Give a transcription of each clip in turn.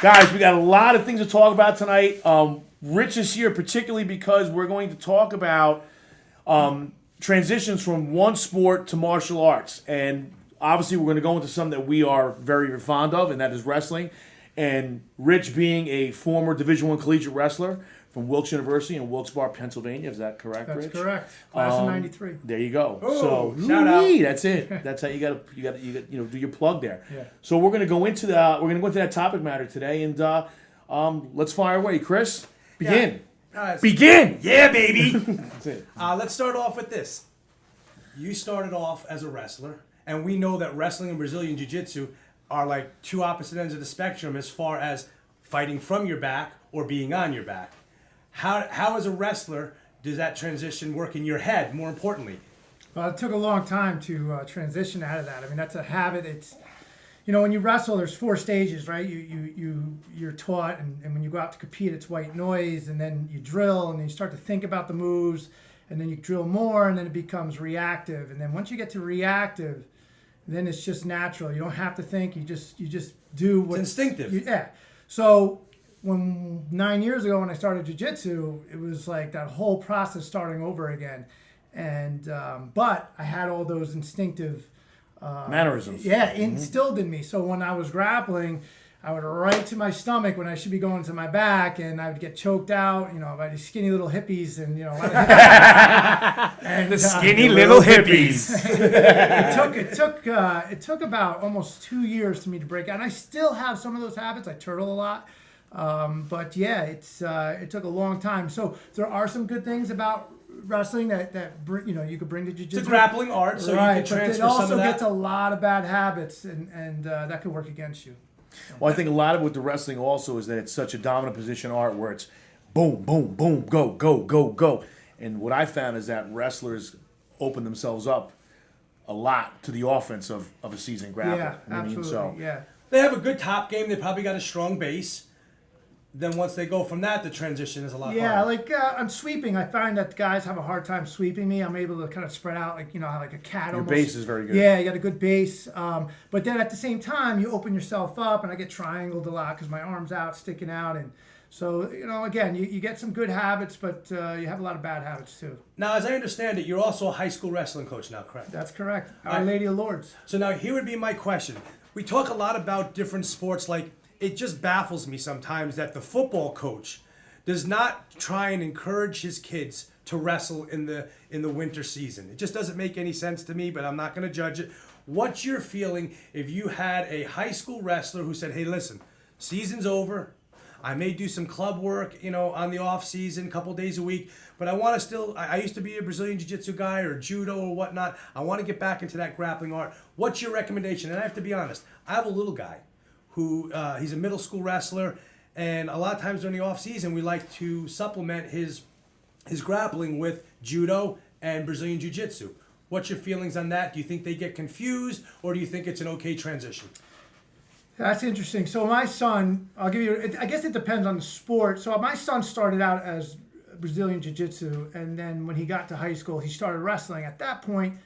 Guys, we got a lot of things to talk about tonight. Rich is here particularly because we're going to talk about transitions from one sport to martial arts. And obviously we're going to go into something that we are very fond of, and that is wrestling. And Rich being a former Division I collegiate wrestler from Wilkes University in Wilkes-Barre, Pennsylvania. Is that correct, That's Rich? correct. Class of '93. There you go. Oh, so shout out. that's it. That's how you got do your plug there. Yeah. So we're gonna go into that topic matter today, and let's fire away, Chris. Begin. Yeah. Begin. Yeah, baby. That's it. Let's start off with this. You started off as a wrestler, and we know that wrestling and Brazilian Jiu-Jitsu are like two opposite ends of the spectrum as far as fighting from your back or being on your back. How as a wrestler does that transition work in your head, more importantly? Well, it took a long time to transition out of that. I mean, that's a habit. It's, when you wrestle, there's 4 stages, right? You're taught, and when you go out to compete, it's white noise, and then you drill, and then you start to think about the moves, and then you drill more, and then it becomes reactive. And then once you get to reactive, then it's just natural. You don't have to think. You just do what's instinctive. Yeah. So 9 years ago when I started Jujitsu, it was like that whole process starting over again. And but I had all those instinctive mannerisms. Yeah, instilled in me. So when I was grappling, I would right to my stomach when I should be going to my back, and I would get choked out, by these skinny little hippies, and a lot of and, the skinny little hippies. It took about almost 2 years for me to break out. And I still have some of those habits. I turtle a lot. But yeah, it took a long time. So there are some good things about wrestling that you could bring to jiu-jitsu. It's a grappling art, so right, you can transfer but it also some of that. gets a lot of bad habits, and that could work against you. Well, I think a lot of it with the wrestling also is that it's such a dominant position art where it's boom, boom, boom, go, go, go, go. And what I found is that wrestlers open themselves up a lot to the offense of a seasoned grappler. Yeah, You know what I mean? absolutely. Yeah. They have a good top game. They probably got a strong base. Then once they go from that, the transition is a lot Yeah, harder. like I'm sweeping. I find that guys have a hard time sweeping me. I'm able to kind of spread out, like like a cat. Your almost. base is very good. Yeah, you got a good base. But then at the same time, you open yourself up, and I get triangled a lot because my arm's out, sticking out, and so again, you get some good habits, but you have a lot of bad habits too. Now, as I understand it, you're also a high school wrestling coach now, correct? That's correct. Our Lady of Lords. So now here would be my question. We talk a lot about different sports. Like, it just baffles me sometimes that the football coach does not try and encourage his kids to wrestle in the winter season. It just doesn't make any sense to me, but I'm not going to judge it. What's your feeling if you had a high school wrestler who said, hey, listen, season's over. I may do some club work, on the off season, a couple days a week, but I want to still, I used to be a Brazilian Jiu-Jitsu guy or judo or whatnot. I want to get back into that grappling art. What's your recommendation? And I have to be honest, I have a little guy who, he's a middle school wrestler, and a lot of times during the off season, we like to supplement his grappling with judo and Brazilian Jiu-Jitsu. What's your feelings on that? Do you think they get confused, or do you think it's an okay transition? That's interesting. So my son, I guess it depends on the sport. So my son started out as Brazilian Jiu-Jitsu, and then when he got to high school, he started wrestling. At that point,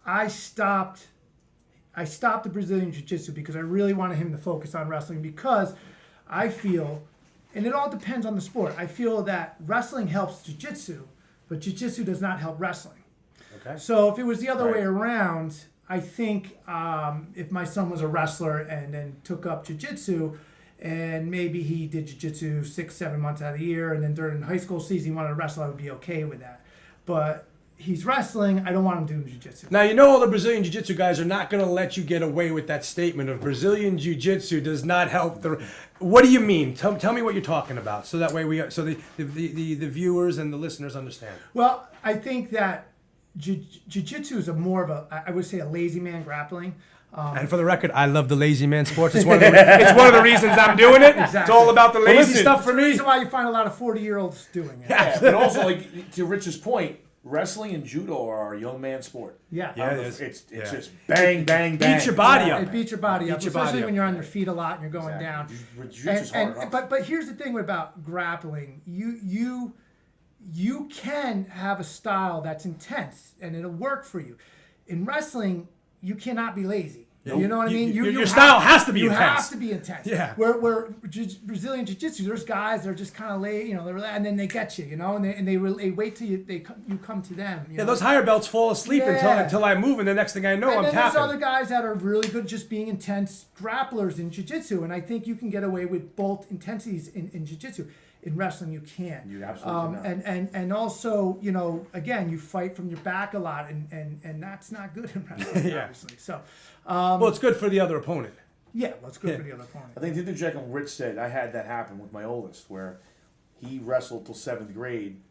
I stopped the Brazilian Jiu-Jitsu because I really wanted him to focus on wrestling, because I feel, and it all depends on the sport, I feel that wrestling helps Jiu-Jitsu, but Jiu-Jitsu does not help wrestling. Okay. So if it was the other Right. way around, I think if my son was a wrestler and then took up jiu-jitsu, and maybe he did jiu-jitsu 6-7 months out of the year, and then during high school season he wanted to wrestle, I would be okay with that. But he's wrestling, I don't want him doing jiu-jitsu. Now, all the Brazilian Jiu-Jitsu guys are not going to let you get away with that statement of Brazilian Jiu-Jitsu does not help the... What do you mean? Tell me what you're talking about, so that way the viewers and the listeners understand. Well, I think that jiu-jitsu is I would say a lazy man grappling. And for the record, I love the lazy man sports. It's one of the reasons I'm doing it. Exactly. It's all about the lazy stuff for That's the me. reason why you find a lot of 40-year-olds doing it. Yeah, but also, like, to Rich's point, wrestling and judo are a young man sport. Yeah. It's just bang, bang, bang. Beat your body up. It beats your body up, Beat your body especially up. when you're on your feet a lot and you're going down. Jiu-jitsu's hard. But here's the thing about grappling. You can have a style that's intense and it'll work for you. In wrestling, you cannot be lazy. You know what I mean? Your style has to be you intense. have to be intense. Yeah. Where Brazilian Jiu-Jitsu, there's guys that are just kind of late, and then they get you, and they wait till you come to them. Yeah, those higher belts fall asleep until I move, and the next thing I know, I'm then tapping. there's other guys that are really good just being intense grapplers in Jiu-Jitsu, and I think you can get away with both intensities in Jiu-Jitsu. In wrestling, you can't. You absolutely not. And also, again, you fight from your back a lot, and that's not good in wrestling, obviously. So, well, it's good for the other opponent. Yeah, well, it's good for the other opponent. I think the interject on Rich said, I had that happen with my oldest, where he wrestled till 7th grade,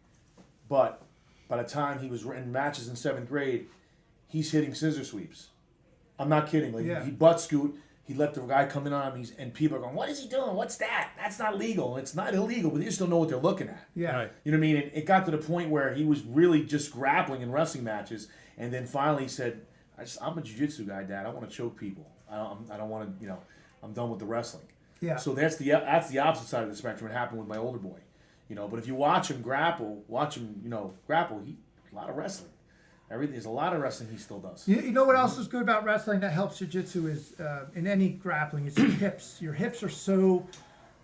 but by the time he was in matches in 7th grade, he's hitting scissor sweeps. I'm not kidding. He butt scoot. He let the guy come in on him, and people are going, "What is he doing? What's that? That's not legal." It's not illegal, but they just don't know what they're looking at. Yeah. Right. You know what I mean? It got to the point where he was really just grappling in wrestling matches, and then finally he said, "I'm a jiu-jitsu guy, Dad. I want to choke people. I don't want to, I'm done with the wrestling." Yeah. So that's the opposite side of the spectrum. It happened with my older boy. But if you watch him grapple, he a lot of wrestling. There's a lot of wrestling he still does. You know what else is good about wrestling that helps jiu-jitsu is in any grappling, it's your hips. Your hips are so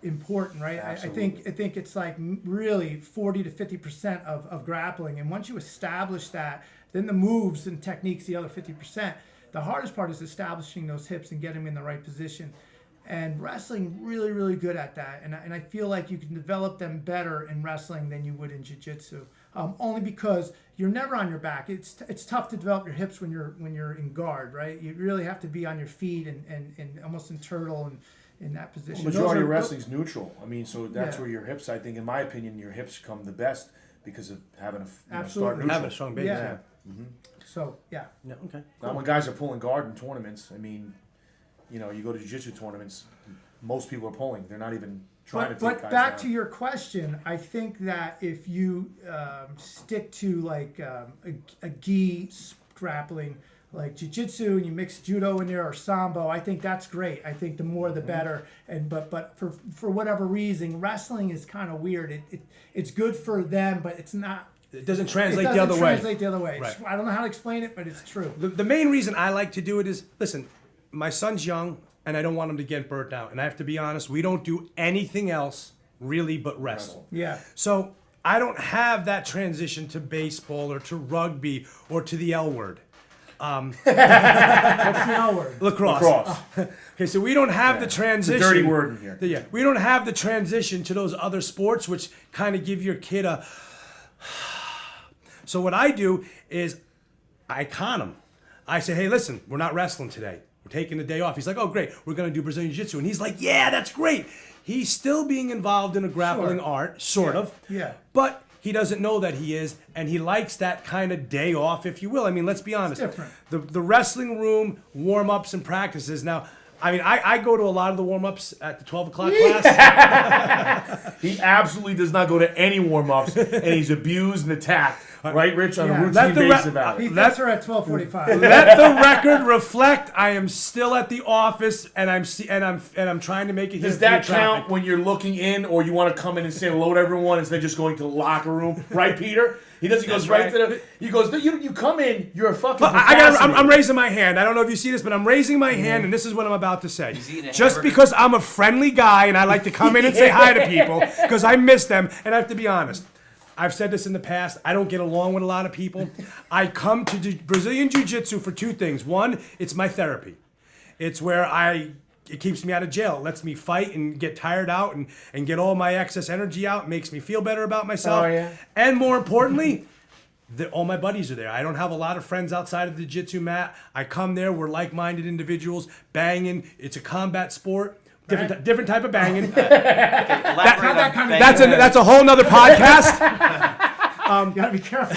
important, right? I think it's like really 40 to 50% of grappling, and once you establish that, then the moves and techniques, the other 50%. The hardest part is establishing those hips and getting them in the right position. And wrestling really, really good at that. And I feel like you can develop them better in wrestling than you would in jiu-jitsu. Only because you're never on your back. It's tough to develop your hips when you're in guard, right? You really have to be on your feet and almost in turtle and in that position. Well, majority of wrestling's neutral. So that's where your hips, I think, in my opinion, your hips come the best because of having a start neutral. Having a strong base. Yeah. Mm-hmm. So, yeah. Yeah, okay. Now, when guys are pulling guard in tournaments, you go to jiu-jitsu tournaments, most people are pulling. They're not even trying to take guys But back down. to your question, I think that if you stick to like a gi grappling, like jiu-jitsu, and you mix judo in there or sambo, I think that's great. I think the more the better. And but for whatever reason, wrestling is kind of weird. It's good for them, but it's not. It doesn't translate It the other doesn't way. translate the other way. Right. I don't know how to explain it, but it's true. The main reason I like to do it is, listen, my son's young, and I don't want him to get burnt out. And I have to be honest, we don't do anything else really but wrestle. Yeah. So I don't have that transition to baseball or to rugby or to the L word. What's the L word? Lacrosse. Okay, so we don't have the transition. It's a dirty word in here. Yeah, we don't have the transition to those other sports, which kind of give your kid a. So what I do is I con him. I say, hey, listen, we're not wrestling today. We're taking the day off. He's like, oh, great. We're going to do Brazilian Jiu-Jitsu. And he's like, yeah, that's great. He's still being involved in a grappling art, sort of. Yeah. But he doesn't know that he is, and he likes that kind of day off, if you will. Let's be honest. It's different. The wrestling room warm-ups and practices. Now, I go to a lot of the warm-ups at the 12 o'clock class. He absolutely does not go to any warm-ups, and he's abused and attacked. Right, Rich, on a Yeah. routine basis about He it. gets her at 12:45. Let the record reflect. I am still at the office, and I'm trying to make it. Does that count when you're looking in, or you want to come in and say hello to everyone instead of just going to the locker room? Right, Peter? He does. He goes right to the. He goes. You come in. You're a fucking. I'm raising my hand. I don't know if you see this, but I'm raising my hand, and this is what I'm about to say. Just because I'm a friendly guy and I like to come in and say hi to people because I miss them, and I have to be honest. I've said this in the past. I don't get along with a lot of people. I come to Brazilian Jiu-Jitsu for two things. One, it's my therapy. It's where it keeps me out of jail. It lets me fight and get tired out and get all my excess energy out. It makes me feel better about myself. Oh, yeah. And more importantly, all my buddies are there. I don't have a lot of friends outside of the Jiu-Jitsu mat. I come there. We're like-minded individuals, banging. It's a combat sport. Different type of banging. That's a whole nother podcast. You gotta be careful.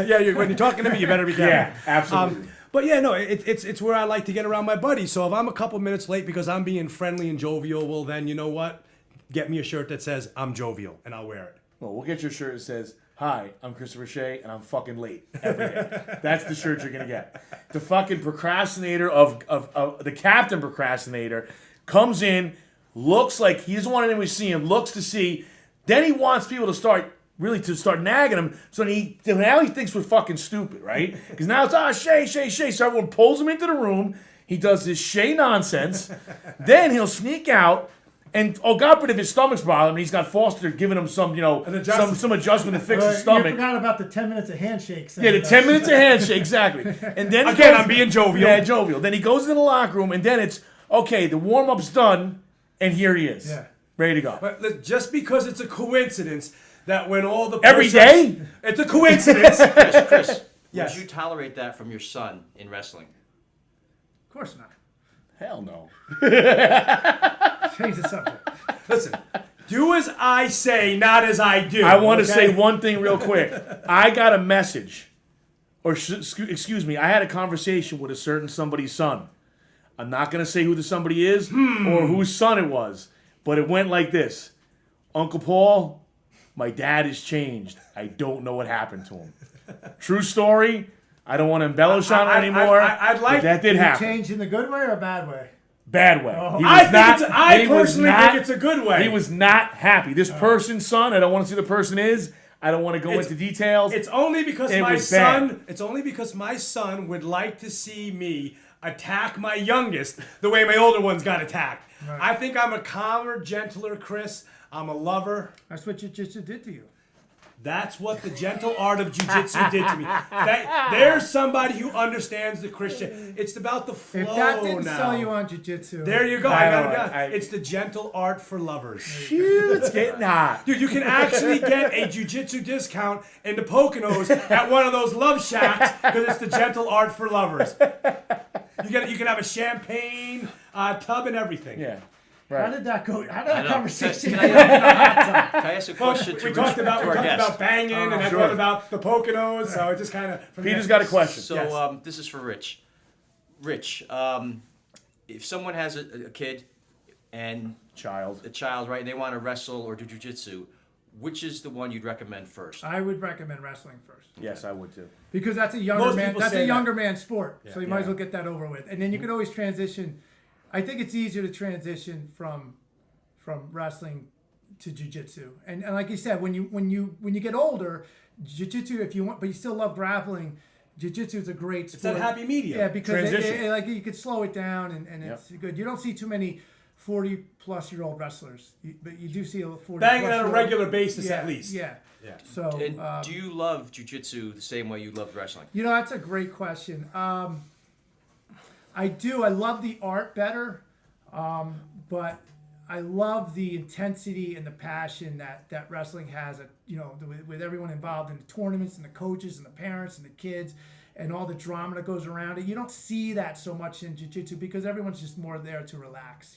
Yeah, when you're talking to me, you better be careful. Yeah, absolutely. But yeah, no, it's where I like to get around my buddies. So if I'm a couple minutes late because I'm being friendly and jovial, well then you know what? Get me a shirt that says I'm jovial, and I'll wear it. Well, we'll get your shirt that says, "Hi, I'm Christopher Shea, and I'm fucking late every day." That's the shirt you're gonna get. The fucking procrastinator of the captain procrastinator comes in, looks like he doesn't want anyone to see him, looks to see, then he wants people to start nagging him, so now he thinks we're fucking stupid, right? Because now it's, Shay. So everyone pulls him into the room, He does this Shay nonsense. Then he'll sneak out. And God forbid if his stomach's bothering him, he's got Foster giving him some, some adjustment to fix his You stomach. forgot about the 10 minutes of handshakes. Yeah, the 10 minutes of handshake, exactly. And then I'm being jovial. Yeah, jovial. Then he goes into the locker room, and then it's okay. The warm up's done, and here he is, ready to go. But look, just because it's a coincidence that when all the Every day, it's a coincidence. Chris, Yes. would you tolerate that from your son in wrestling? Of course not. hell no. Change the subject. Listen, do as I say, not as I do. I want to say one thing real quick. I got a message, or excuse me, I had a conversation with a certain somebody's son. I'm not going to say who the somebody is or whose son it was, but it went like this. Uncle Paul, my dad has changed. I don't know what happened to him. True story. I don't want to embellish on it anymore. I'd like but that did happen. Change in the good way or a bad way? Bad way. Oh. I personally think it's a good way. He was not happy. This person's son, I don't want to see who the person is. I don't want to go into details. It's only because It my was son. bad. It's only because my son would like to see me attack my youngest the way my older ones got attacked. Right. I think I'm a calmer, gentler Chris. I'm a lover. That's what Jiu-Jitsu did to you. That's what the gentle art of Jujitsu did to me. There's somebody who understands the Christian. It's about the flow If that didn't now. sell you on Jiu-Jitsu. There you go. I got it. It's the gentle art for lovers. Shoot, it's getting hot. Dude, you can actually get a Jujitsu discount in the Poconos at one of those love shacks because it's the gentle art for lovers. You can have a champagne tub and everything. Yeah. How did that go? How did that conversation Can I ask a question We talked about banging, and I thought about the Poconos, so it just kind of. Peter's got a question. So Yes. this is for Rich. Rich, if someone has a kid and Child. a child, right, and they want to wrestle or do jujitsu, which is the one you'd recommend first? I would recommend wrestling first. Yes, I would too. Because that's a younger Most man. people That's say a younger that. man's sport. So you might as Yeah. well get that over with, and then you can always transition. I think it's easier to transition from wrestling to jiu-jitsu. And like you said, when you get older, jiu-jitsu, if you want, but you still love grappling, jiu-jitsu is a great sport. It's that happy medium. Yeah, because Transition. like you could slow it down and it's good. You don't see too many 40-plus-year-old wrestlers, but you do see a 40 Banging on a regular basis at least. Yeah. Yeah. So And do you love jujitsu the same way you love wrestling? you know, that's a great question. I do. I love the art better, but I love the intensity and the passion that wrestling has. With everyone involved in the tournaments and the coaches and the parents and the kids and all the drama that goes around it. You don't see that so much in jiu-jitsu because everyone's just more there to relax.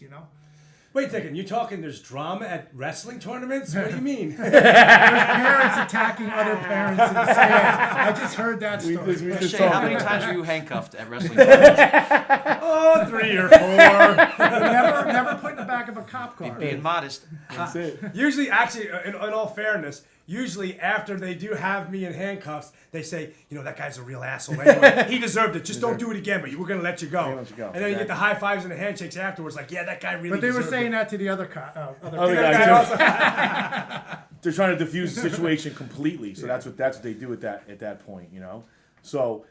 Wait a second, you talking there's drama at wrestling tournaments? What do you mean? There's parents attacking other parents in the stands. I just heard that story. Shay, how many times were you handcuffed at wrestling tournaments? Oh, 3 or 4. never put in the back of a cop car. Being modest. That's it. Usually, actually, in all fairness, usually after they do have me in handcuffs, they say, that guy's a real asshole anyway. He deserved it. Just don't do it again, but we're going to let you go. let you go. And then you get the high fives and the handshakes afterwards, like, yeah, that guy really But they were deserved saying it. that to the other Other other guys too. They're trying to diffuse the situation completely. So that's what they do at that point, So,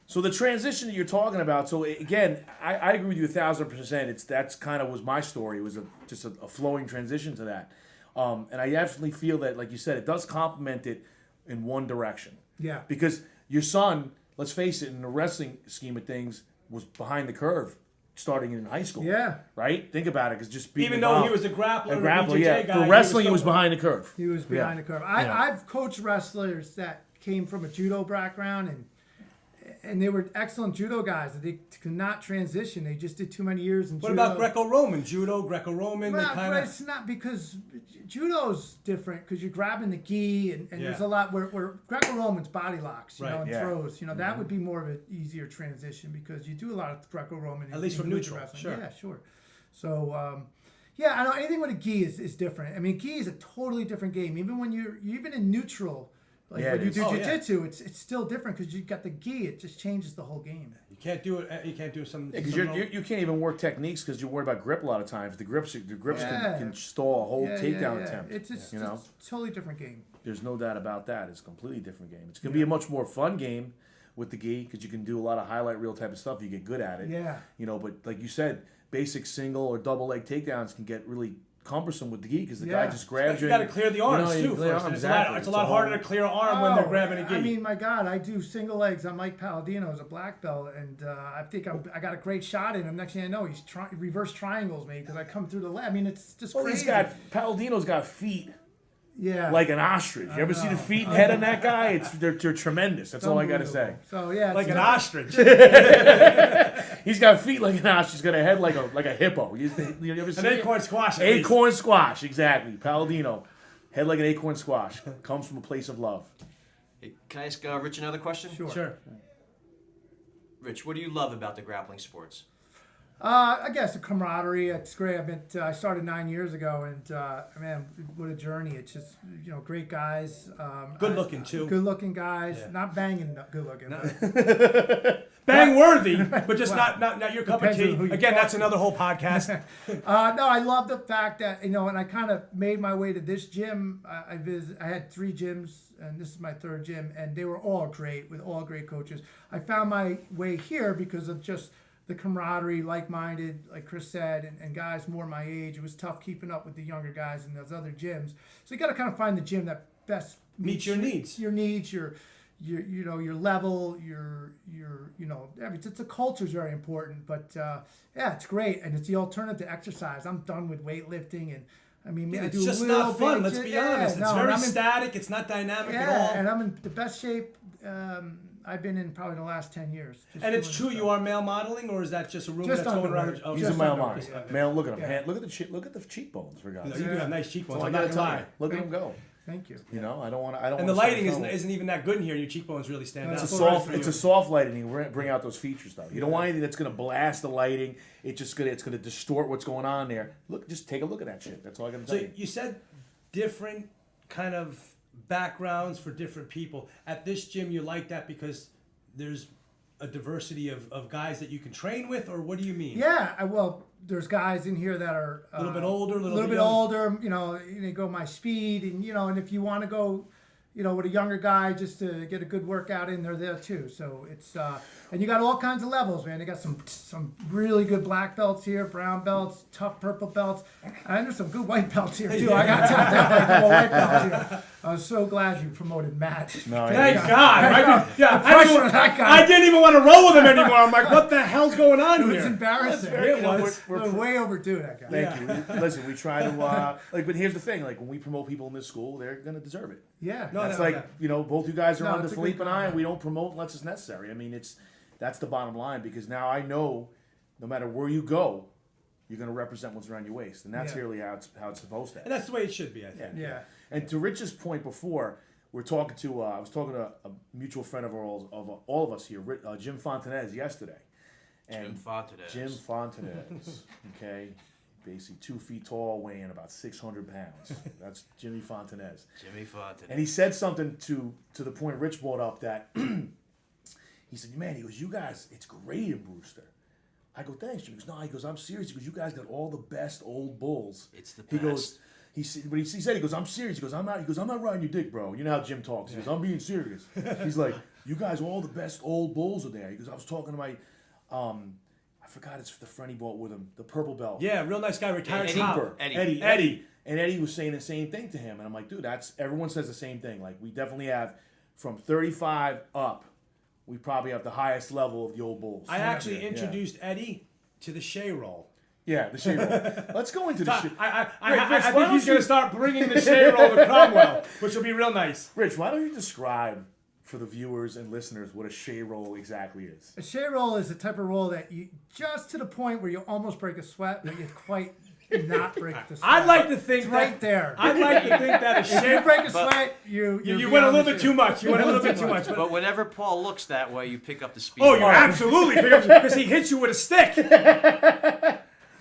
so the transition that you're talking about. So again, I agree with you 1,000%. That's kind of was my story. It was just a flowing transition to that, and I definitely feel that, like you said, it does complement it in one direction. Yeah. Because your son, let's face it, in the wrestling scheme of things, was behind the curve starting in high school. Yeah. Right? Think about it, because just being Even though he was a grappler, yeah. For wrestling, he was behind the curve. He was behind the curve. I've coached wrestlers that came from a judo background and they were excellent judo guys. They could not transition. They just did too many years in What judo. about Greco-Roman? Judo, Greco-Roman, they Well, kind but of... it's not because judo's different because you're grabbing the gi and there's a lot where Greco-Roman's body locks, Right. and Yeah. throws. That would be more of an easier transition because you do a lot of Greco-Roman. At least from in neutral, wrestling. sure. Yeah, sure. So, I know anything with a gi is different. I mean, gi is a totally different game. Even when you're even in neutral, like Yeah, when it you is. do Oh, yeah. jiu-jitsu, it's still different because you got the gi. It just changes the whole game. You can't do it. You can't do some... Because you can't even work techniques because you're worried about grip a lot of times. The grips Yeah. can stall a whole takedown yeah. attempt. It's you know, it's a totally different game. there's no doubt about that. It's a completely different game. It's gonna be a much more fun game, with the gi because you can do a lot of highlight reel type of stuff. You get good at it. Yeah. You know, but like you said, basic single or double leg takedowns can get really cumbersome with the gi because the guy just grabs you. You got to clear the arms you too clear first. arms, It's exactly. a lot harder to clear an arm when they're grabbing a gi. I mean, my God, I do single legs on Mike Palladino as a black belt, and I think I got a great shot in him. Next thing I know, he's reverse triangles me because I come through the leg. I mean, it's just crazy. Palladino's got feet yeah, like an ostrich. You ever see the feet and head on that guy? They're tremendous. That's all I got to say. So yeah, like an ostrich. He's got feet like an ostrich. He's got a head like a hippo. You ever see An acorn squash. Acorn squash, exactly. Palladino, head like an acorn squash. Comes from a place of love. Hey, can I ask Rich another question? Sure. Rich, what do you love about the grappling sports? I guess the camaraderie. It's great. I started 9 years ago, and man, what a journey! It's just great guys. Good looking too. Good looking guys. Yeah. Not banging. Good looking. Bang worthy, but just not your cup of tea. Again, that's another whole podcast. No, I love the fact that and I kind of made my way to this gym. I had 3 gyms, and this is my 3rd gym, and they were all great with all great coaches. I found my way here because of just the camaraderie, like-minded, like Chris said, and guys more my age. It was tough keeping up with the younger guys in those other gyms. So you got to kind of find the gym that best meets your needs. Your needs, your level, it's the culture is very important. But yeah, it's great, and it's the alternative to exercise. I'm done with weightlifting, and I mean, I do it's just a little not fun. bit, Let's be honest. It's very static. It's not dynamic at all. And I'm in the best shape. I've been in probably the last 10 years. And it's true you are male modeling, or is that just a rumor that's going around? Oh, he's a male model. Male, look at him. Yeah. Look at the cheekbones, for God's sake. You do have nice cheekbones. I'm not gonna tell you. Look at him go. Thank you. I don't want to. And the lighting isn't even that good in here. Your cheekbones really stand out. It's a soft lighting. You bring out those features though. You don't want anything that's going to blast the lighting. It's going to distort what's going on there. Look, just take a look at that shit. That's all I got to tell you. So you said different kind of backgrounds for different people. At this gym, you like that because there's a diversity of guys that you can train with, or what do you mean? Yeah, well, there's guys in here that are a little bit older, a little bit older. They go my speed, and if you want to go, with a younger guy just to get a good workout in, they're there too. So it's and you got all kinds of levels, man. They got some really good black belts here, brown belts, tough purple belts, and there's some good white belts here too. I got some white belts here. I was so glad you promoted Matt. No, thank God. I didn't even want to roll with him anymore. I'm like, what the hell's going on here? It was embarrassing. It was. We're way overdue, that guy. Thank you. Listen, we try to but here's the thing: when we promote people in this school, they're gonna deserve it. Yeah. That's both you guys are under Philippe and I, and we don't promote unless it's necessary. I mean, that's the bottom line because now I know, no matter where you go, you're going to represent what's around your waist, and that's really how it's supposed to happen. And that's the way it should be, I think. Yeah. And to Rich's point before, I was talking to a mutual friend of all of us here, Jim Fontanez, yesterday. And Jim Fontanez, okay, basically 2 feet tall, weighing about 600 pounds. That's Jimmy Fontanez. And he said something to the point Rich brought up that he said, man, he goes, you guys, it's great in Brewster. I go, thanks, Jimmy. He goes, no, he goes, I'm serious. He goes, you guys got all the best old bulls. It's the best. He goes, he said, he goes, I'm serious. He goes, I'm not riding your dick, bro. You know how Jim talks. He goes, I'm being serious. He's like, you guys, all the best old bulls are there. He goes, I was talking to my, I forgot it's the friend he bought with him, the purple belt. Yeah, real nice guy, retired Trooper. Eddie. And Eddie was saying the same thing to him. And I'm like, dude, everyone says the same thing. Like, we definitely have, from 35 up, we probably have the highest level of the old bulls. I actually introduced Eddie to the Shea roll. Yeah, the Shea roll. Let's go into the Shea. I think he's going to start bringing the Shea roll to Cromwell, which will be real nice. Rich, why don't you describe for the viewers and listeners what a Shea roll exactly is? A Shea roll is a type of roll that you just to the point where you almost break a sweat, but you quite not break the sweat. I'd like to think right there. I'd like to think that a Shea. If you break a sweat, you went a little bit too much. You went a little bit too much. But whenever Paul looks that way, you pick up the speed. Oh, you absolutely pick up because he hits you with a stick.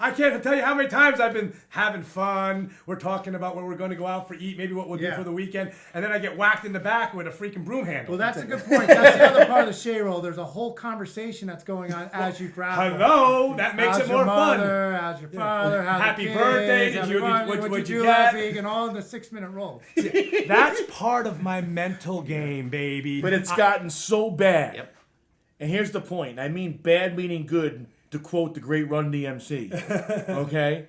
I can't tell you how many times I've been having fun. We're talking about where we're going to go out for eat, maybe what we'll do for the weekend, and then I get whacked in the back with a freaking broom handle. Well, that's a good point. That's the other part of the Shea roll. There's a whole conversation that's going on as you grapple. Hello, that makes it more fun. How's your father? How's Happy the kids? birthday! What'd you do last week? And all in the 6-minute roll. That's part of my mental game, baby. But it's gotten so bad. Yep. And here's the point. I mean bad meaning good, to quote the great Run DMC. Okay?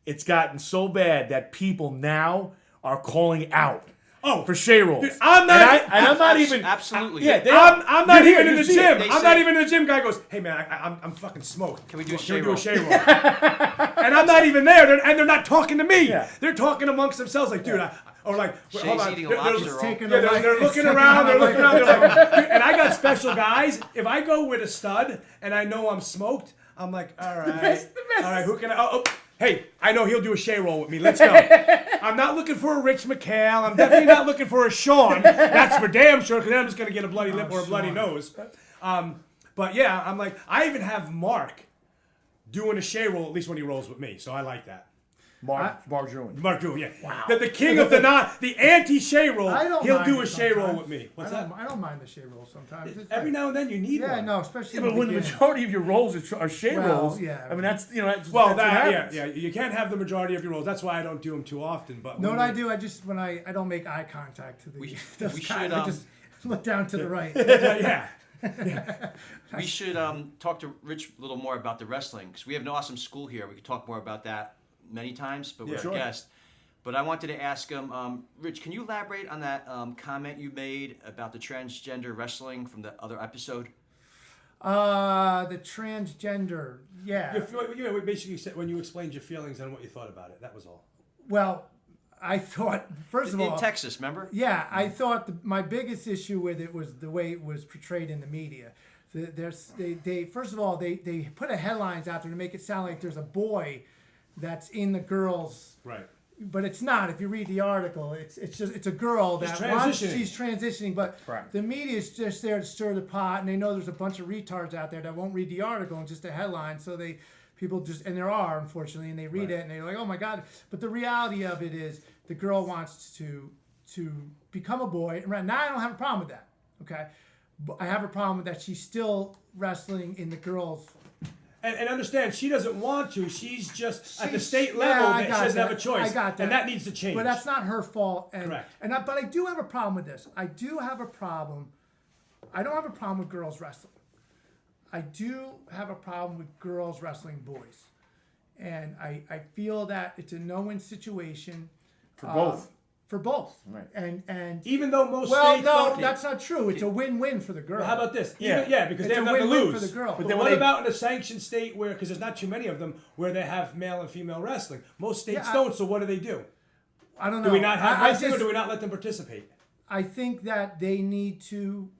It's gotten so bad that people now are calling out. Oh, for shea rolls. Dude, I'm not. And I'm not even. Absolutely. Yeah, I'm not You're even in the you see it. gym. I'm not even in the gym. Guy goes, "Hey man, I'm fucking smoked. Can we do a Can we shea do a roll?" shea roll?" And I'm not even there. They're not talking to me. Yeah. They're talking amongst themselves. Like, dude, or like, Shay's hold on. eating a They're- lobster they're- roll. taking Yeah, a right- they're it's looking taking around. a They're looking around. right. They're like, dude, and I got special guys. If I go with a stud and I know I'm smoked, I'm like, all right, all right. Who can I? Oh, hey, I know he'll do a shea roll with me. Let's go. I'm not looking for a Rich McHale. I'm definitely not looking for a Sean. That's for damn sure, because I'm just gonna get a bloody lip or a bloody nose. But yeah, I'm like, I even have Mark doing a shea roll, at least when he rolls with me. So I like that. Mark Druin. Mark Drew, yeah. Wow. The king of the anti-shea roll. I don't He'll mind do a it shea roll sometimes. with me. What's I that? don't, I don't mind the shea roll sometimes. It's Every like- now and then you need Yeah, one. no, especially Yeah, in but when the beginning. majority of your rolls are shea Well, rolls, yeah. I mean that's that's Well, that's what that happens. yeah. You can't have the majority of your rolls. That's why I don't do them too often. But No, when what I we- do, I just when I don't make eye contact to the We those should, guys, I just look down to the right. yeah. We should talk to Rich a little more about the wrestling, because we have an awesome school here. We could talk more about that many times, but we're Yeah. a Sure. guest. But I wanted to ask him, Rich, can you elaborate on that comment you made about the transgender wrestling from the other episode? The transgender, yeah. You basically said when you explained your feelings and what you thought about it. That was all. Well, I thought first of In all, Texas, remember? yeah, I thought my biggest issue with it was the way it was portrayed in the media. They first of all they put a headlines out there to make it sound like there's a boy that's in the girls. Right. But it's not. If you read the article, it's a girl She's that wants, transitioning. she's transitioning, but Correct. the media is just there to stir the pot, and they know there's a bunch of retards out there that won't read the article and just a headline, so people just, and there are unfortunately, and they read it and they're like, oh my god. But the reality of it is the girl wants to become a boy, and right now I don't have a problem with that. Okay, but I have a problem with that she's still wrestling in the girls. And understand, she doesn't want to. She's just at the She's- state yeah, level I that she got doesn't have a that. choice. I got that. And that needs to change. But that's not her fault. And, Correct. But I do have a problem with this. I do have a problem. I don't have a problem with girls wrestling. I do have a problem with girls wrestling boys. And I feel that it's a no-win situation. For both. For both. Right. And Even though most well, states no, don't. that's not true. It's a win-win for the girl. Well, how about this? Yeah. Yeah, because It's they a have nothing to win-win lose. for the girl. But then what when they- about in a sanctioned state where, because there's not too many of them, where they have male and female wrestling? Most states Yeah, don't. So what do? I don't know. Do we not have I wrestling, just- or do we not let them participate? I think that they need to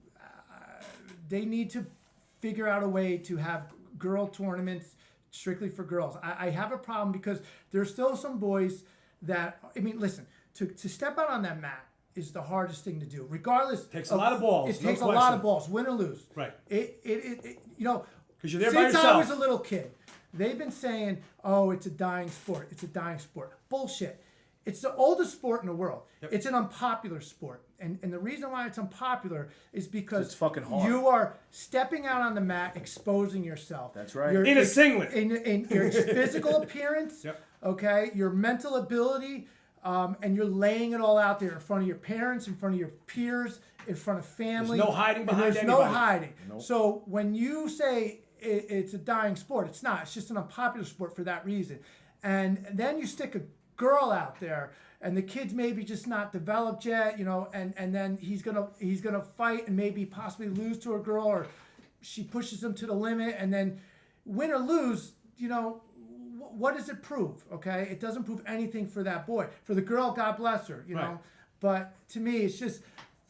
figure out a way to have girl tournaments strictly for girls. I have a problem because there's still some boys that, I mean, listen, to step out on that mat is the hardest thing to do. Regardless, Takes a lot of balls, It no takes a lot question. of balls, win or lose. Right. It you know, 'Cause you're there by since I yourself. was a little kid, they've been saying, "Oh, it's a dying sport. It's a dying sport." Bullshit. It's the oldest sport in the world. Yep. It's an unpopular sport. And the reason why it's unpopular is because It's fucking hard. you are stepping out on the mat, exposing yourself. That's right. Your- In a singlet. In your physical appearance, Yep. okay, your mental ability, and you're laying it all out there in front of your parents, in front of your peers, in front of family. no hiding and behind There's no anybody. hiding. So when you say it's a dying sport, it's not. It's just an unpopular sport for that reason. And then you stick a girl out there, and the kid's maybe just not developed yet, you know, and then he's gonna fight and maybe possibly lose to a girl, or she pushes him to the limit, and then win or lose, you know, what does it prove? Okay, it doesn't prove anything for that boy. For the girl, God bless her, you know. Right. But to me, it's just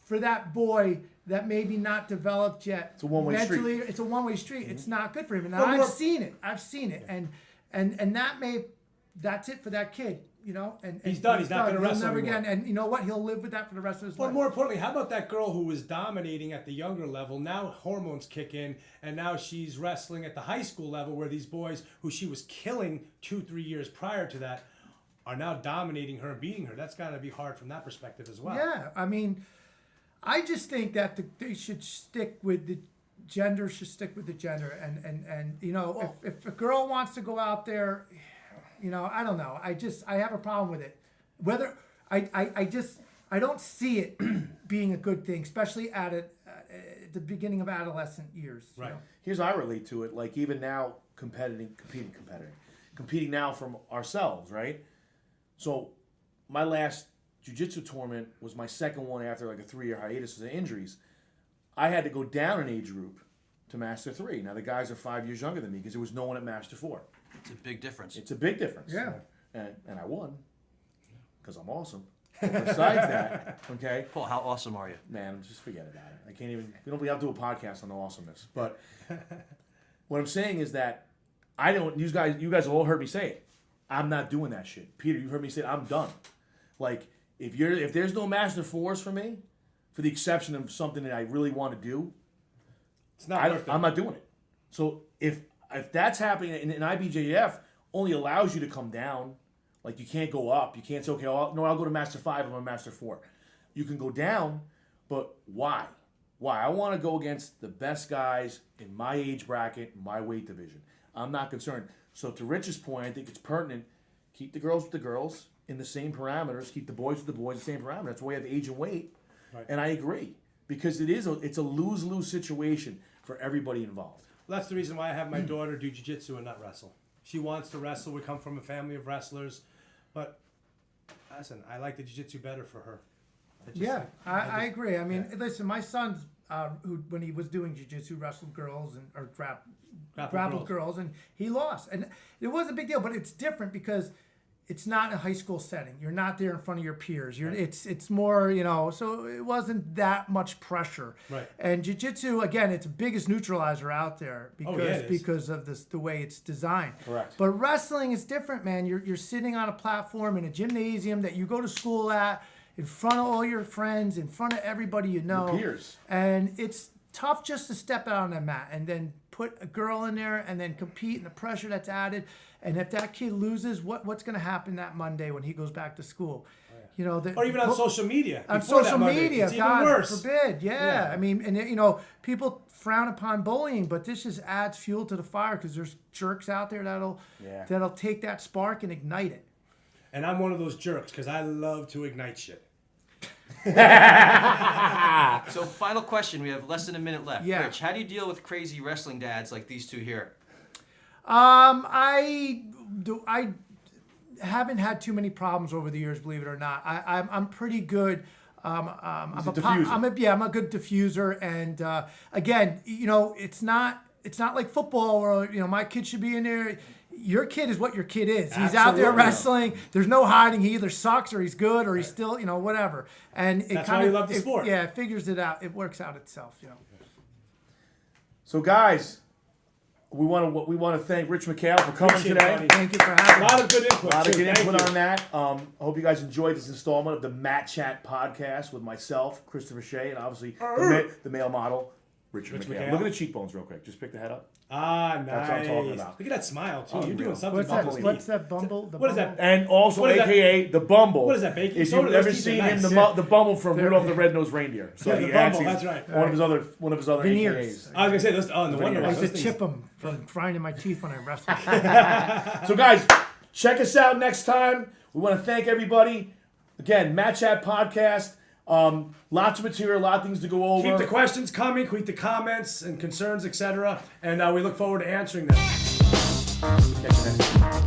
for that boy that maybe not developed yet. It's a one-way street. mentally, it's a one-way street. It's not good for him, and Well, I've more- seen it. And that's it for that kid. You know, and He's done. He's not gonna He'll wrestle never anymore. again. And you know what? He'll live with that for the rest of his But life. more importantly, how about that girl who was dominating at the younger level? Now hormones kick in, and now she's wrestling at the high school level, where these boys who she was killing 2-3 years prior to that are now dominating her and beating her. That's got to be hard from that perspective as well. Yeah, I mean, I just think that they should stick with the gender. Should stick with the gender, and you know, if a girl wants to go out there, you know, I don't know. I have a problem with it. Whether I don't see it being a good thing, especially at at the beginning of adolescent years. you Right. know. Here's how I relate to it. Like even now, competing now from ourselves, right? So my last jiu-jitsu tournament was my second one after like a 3-year hiatus of injuries. I had to go down an age group to Master 3. Now the guys are 5 years younger than me because there was no one at Master 4. It's a big difference. It's a big difference. Yeah. And I won because I'm awesome. But besides that, okay, Paul, how awesome are you? man, just forget about it. I can't even. We have to do a podcast on the awesomeness. But what I'm saying is that I don't. You guys have all heard me say it. I'm not doing that shit. Peter, you've heard me say it. I'm done. Like if there's no Master 4s for me, for the exception of something that I really want to do, It's not worth it. I'm not doing it. So if that's happening, and IBJJF only allows you to come down, like you can't go up. You can't say, okay, I'll go to Master 5. I'm a Master 4. You can go down, but why? Why? I want to go against the best guys in my age bracket, my weight division. I'm not concerned. So to Rich's point, I think it's pertinent. Keep the girls with the girls in the same parameters. Keep the boys with the boys in the same parameters. That's why you have age and weight. Right. And I agree because it's a lose-lose situation for everybody involved. Well, that's the reason why I have my daughter do jiu-jitsu and not wrestle. She wants to wrestle. We come from a family of wrestlers. But listen, I like the jiu-jitsu better for her. I agree. I mean, listen, my son's who when he was doing jiu-jitsu wrestled girls or grappled girls, and he lost, and it was a big deal. But it's different because it's not a high school setting. You're not there in front of your peers. It's more, so it wasn't that much pressure. Right. And jiu-jitsu, again, it's the biggest neutralizer out there it is. because of the way it's designed. Correct. But wrestling is different, man. You're sitting on a platform in a gymnasium that you go to school at, in front of all your friends, in front of everybody you know. Your peers. And it's tough just to step out on that mat and then put a girl in there and then compete and the pressure that's added. And if that kid loses, what's going to happen that Monday when he goes back to school? Or even on social media. On before that social Monday, media, it's God even worse. forbid. Yeah. I mean, and people frown upon bullying, but this just adds fuel to the fire because there's jerks out there that'll take that spark and ignite it. And I'm one of those jerks because I love to ignite shit. So final question. We have less than a minute left. Yeah. Rich, how do you deal with crazy wrestling dads like these two here? I haven't had too many problems over the years, believe it or not. I'm pretty good. I'm a diffuser. I'm a good diffuser, and again, it's not like football where my kid should be in there. Your kid is what your kid is. He's out there Absolutely. wrestling. There's no hiding. He either sucks or he's good or he's still, whatever. And That's why you love the sport. Yeah, it figures it out. It works out itself. So guys, we want to thank Rich McHale for coming Appreciate it, today. buddy. Thank you for having A me. lot of good input. A lot of too. good Thank input you. on that. I hope you guys enjoyed this installment of the Matt Chat podcast with myself, Christopher Shea, and obviously the male model, Richard Rich McHale. McHale. Look at the cheekbones real quick. Just pick the head up. Ah, nice. That's what I'm talking about. Look at that smile, too. Unreal. You're doing something What's about that? this What's teeth. that Bumble? What is that? And also, What is that? AKA the Bumble. What is that, baking If soda? you've Those ever teeth are seen nice. him, the Bumble from Rudolph the Red-Nosed Reindeer. So Yeah, he the Bumble, actually that's right. one of his other Veneers. AKAs. I was going to say, those, no wonder I why. used to those chip things- them from grinding my teeth when I wrestled. So guys, check us out next time. We want to thank everybody. Again, Matt Chat podcast. Lots of material, a lot of things to go over. Keep the questions coming, keep the comments and concerns, etc. And we look forward to answering them. Catch you next time.